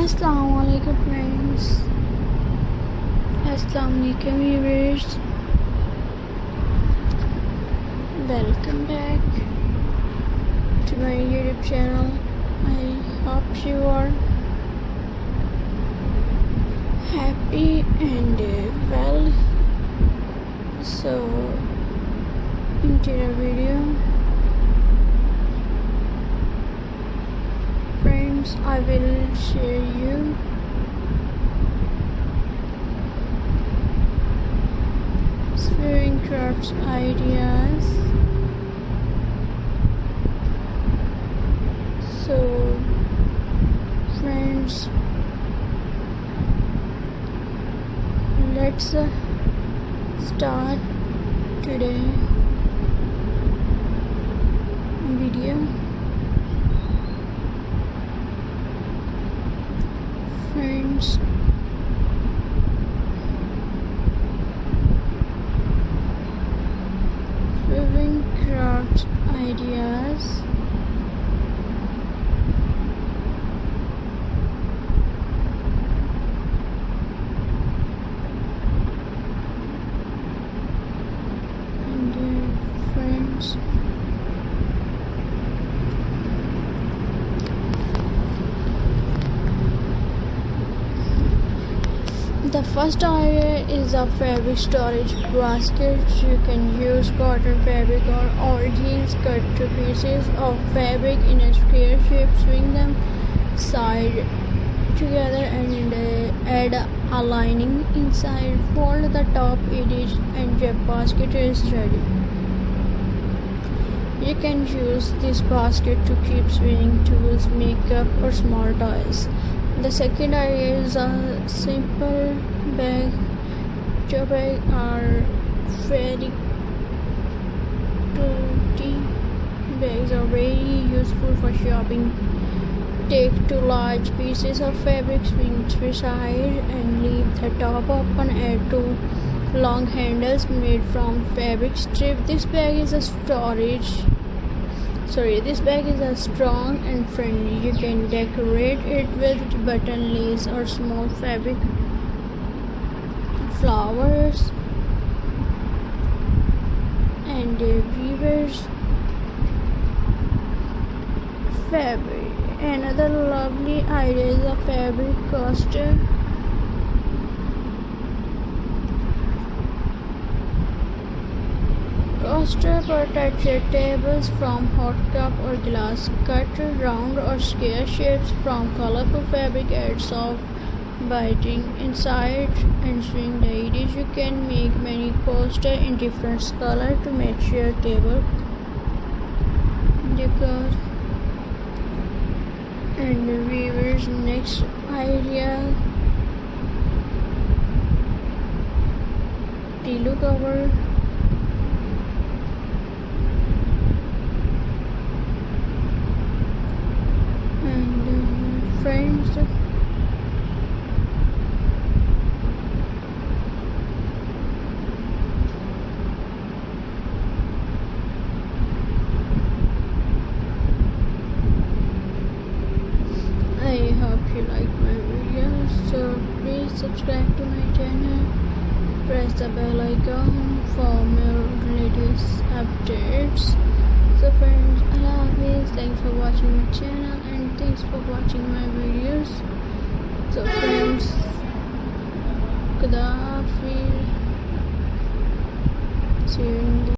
Assalamualaikum friends. Assalamualaikum viewers. Welcome back to my YouTube channel. I hope you are happy and well. So into the video, friends, I will share you sewing crafts ideas. So friends, let's start today video. Friends, sewing crafts ideas. Friends, the first idea is a fabric storage basket. You can use cotton fabric or jeans, cut two pieces of fabric in a square shape, swing them side together and add a lining inside. Fold the top edge and your basket is ready. You can use this basket to keep sewing tools, makeup or small toys. The second idea is a simple bag. Tote bags are very bags are very useful for shopping. Take two large pieces of fabric, swing to the side and leave the top open. Add two long handles made from fabric strip. This bag is strong and friendly. You can decorate it with button lace or small fabric flowers and weavers fabric. Another lovely idea is a fabric coaster. Coaster protects your tables from hot cup or glass. Cut round or square shapes from colorful fabric. Add soft biting inside and swing the edges. You can make many coasters in different colors to match your table decor. And the weaver's next idea, pillow cover. And friends, I hope you like my videos, so please subscribe to my channel, press the bell icon for more latest updates. So friends, Allah Hafiz, thanks for watching my channel and thanks for watching my videos. So friends, Khuda Hafiz, see you in the